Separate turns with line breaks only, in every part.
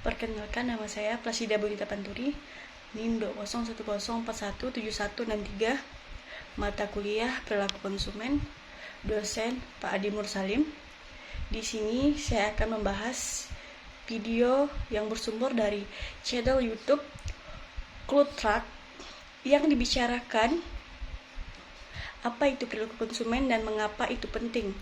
Perkenalkan, nama saya Plasida Bonita Panturi, NIM 20110417163, mata kuliah Perilaku Konsumen, dosen Pak Adi Mursalim. Di sini saya akan membahas video yang bersumber dari channel YouTube Cluetrack yang dibicarakan apa itu perilaku konsumen dan mengapa itu penting.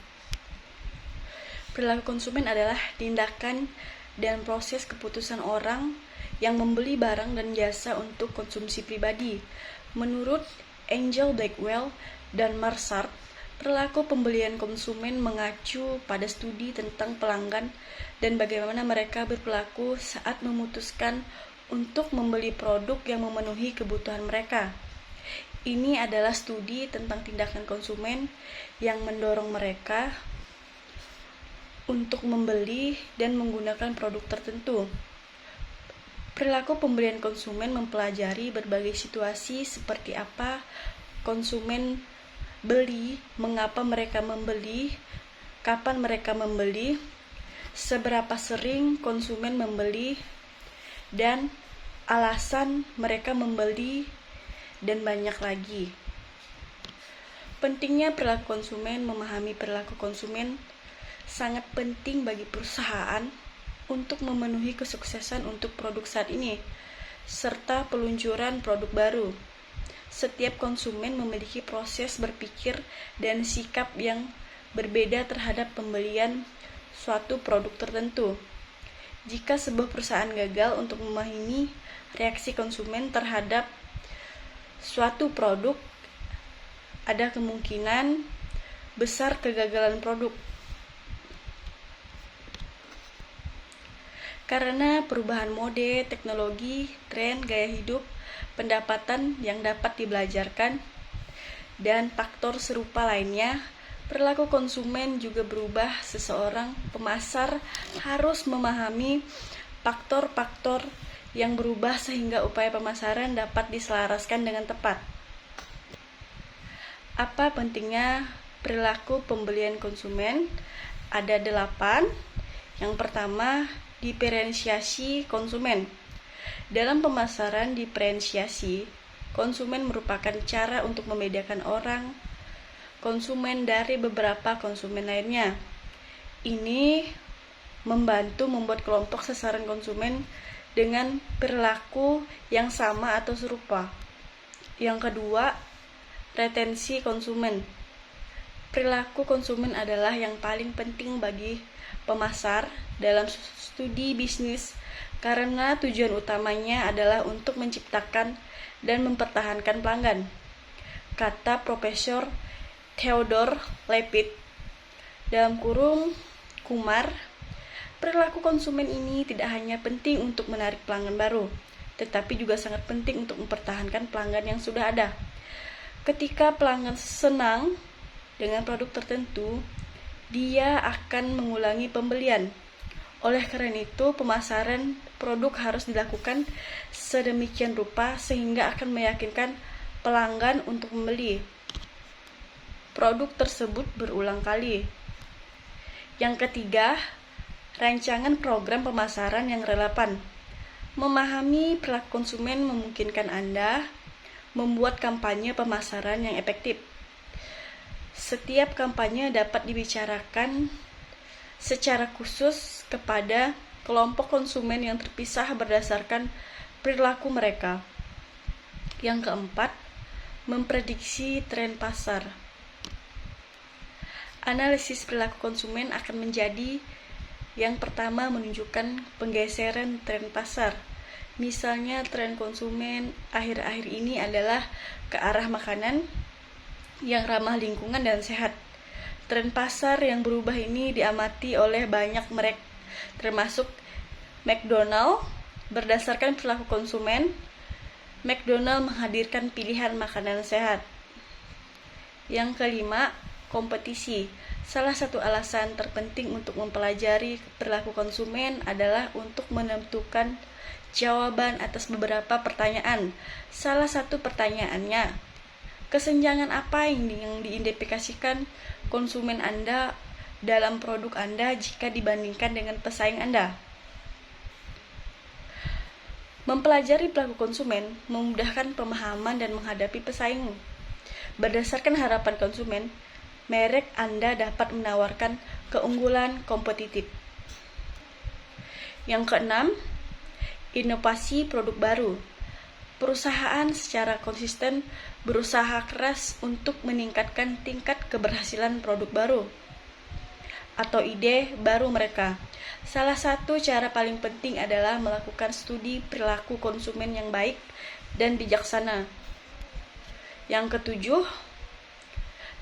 Perilaku konsumen adalah tindakan dan proses keputusan orang yang membeli barang dan jasa untuk konsumsi pribadi. Menurut Angel Blackwell dan Marsart, perilaku pembelian konsumen mengacu pada studi tentang pelanggan dan bagaimana mereka berperilaku saat memutuskan untuk membeli produk yang memenuhi kebutuhan mereka. Ini adalah studi tentang tindakan konsumen yang mendorong mereka untuk membeli dan menggunakan produk tertentu. Perilaku pembelian konsumen mempelajari berbagai situasi seperti apa konsumen beli, mengapa mereka membeli, kapan mereka membeli, seberapa sering konsumen membeli, dan alasan mereka membeli, dan banyak lagi. Pentingnya perilaku konsumen. Memahami perilaku konsumen sangat penting bagi perusahaan untuk memenuhi kesuksesan untuk produk saat ini, serta peluncuran produk baru. Setiap konsumen memiliki proses berpikir dan sikap yang berbeda terhadap pembelian suatu produk tertentu. Jika sebuah perusahaan gagal untuk memahami reaksi konsumen terhadap suatu produk, ada kemungkinan besar kegagalan produk. Karena perubahan mode, teknologi, tren, gaya hidup, pendapatan yang dapat dibelajarkan, dan faktor serupa lainnya, perilaku konsumen juga berubah. Seseorang pemasar harus memahami faktor-faktor yang berubah sehingga upaya pemasaran dapat diselaraskan dengan tepat. Apa pentingnya perilaku pembelian konsumen? Ada 8. Yang pertama, diferensiasi konsumen. Dalam pemasaran diferensiasi, konsumen merupakan cara untuk membedakan orang konsumen dari beberapa konsumen lainnya. Ini membantu membuat kelompok sasaran konsumen dengan perilaku yang sama atau serupa. Yang kedua, retensi konsumen. Perilaku konsumen adalah yang paling penting bagi pemasar dalam studi bisnis karena tujuan utamanya adalah untuk menciptakan dan mempertahankan pelanggan. Kata Profesor Theodore Levitt (Kumar), perilaku konsumen ini tidak hanya penting untuk menarik pelanggan baru, tetapi juga sangat penting untuk mempertahankan pelanggan yang sudah ada. Ketika pelanggan senang dengan produk tertentu, dia akan mengulangi pembelian. Oleh karena itu, pemasaran produk harus dilakukan sedemikian rupa sehingga akan meyakinkan pelanggan untuk membeli produk tersebut berulang kali. Yang ketiga, rancangan program pemasaran yang relevan. Memahami perilaku konsumen memungkinkan Anda membuat kampanye pemasaran yang efektif. Setiap kampanye dapat dibicarakan secara khusus kepada kelompok konsumen yang terpisah berdasarkan perilaku mereka. Yang keempat, memprediksi tren pasar. Analisis perilaku konsumen akan menjadi yang pertama menunjukkan penggeseran tren pasar. Misalnya, tren konsumen akhir-akhir ini adalah ke arah makanan yang ramah lingkungan dan sehat. Tren pasar yang berubah ini diamati oleh banyak merek, termasuk McDonald. Berdasarkan perilaku konsumen, McDonald menghadirkan pilihan makanan sehat. Yang kelima, kompetisi. Salah satu alasan terpenting untuk mempelajari perilaku konsumen adalah untuk menentukan jawaban atas beberapa pertanyaan. Salah satu pertanyaannya, kesenjangan apa yang diidentifikasikan konsumen Anda dalam produk Anda jika dibandingkan dengan pesaing Anda? Mempelajari perilaku konsumen memudahkan pemahaman dan menghadapi pesaing. Berdasarkan harapan konsumen, merek Anda dapat menawarkan keunggulan kompetitif. Yang keenam, inovasi produk baru. Perusahaan secara konsisten berusaha keras untuk meningkatkan tingkat keberhasilan produk baru atau ide baru mereka. Salah satu cara paling penting adalah melakukan studi perilaku konsumen yang baik dan bijaksana. Yang ketujuh,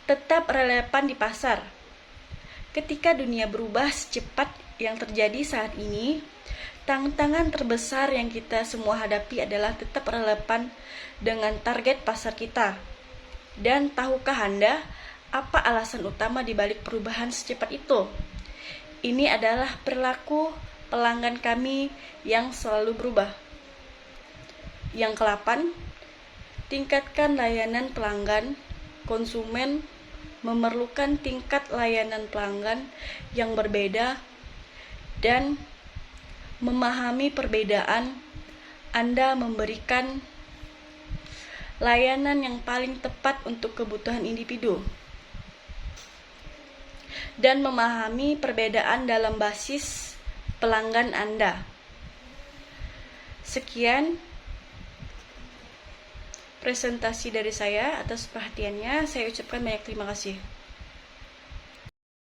tetap relevan di pasar. Ketika dunia berubah secepat yang terjadi saat ini, tantangan terbesar yang kita semua hadapi adalah tetap relevan dengan target pasar kita. Dan tahukah Anda apa alasan utama di balik perubahan secepat itu? Ini adalah perilaku pelanggan kami yang selalu berubah. Yang ke-8, tingkatkan layanan pelanggan. Konsumen memerlukan tingkat layanan pelanggan yang berbeda dan memahami perbedaan. Anda memberikan layanan yang paling tepat untuk kebutuhan individu dan memahami perbedaan dalam basis pelanggan Anda. Sekian presentasi dari saya. Atas perhatiannya saya ucapkan banyak terima kasih.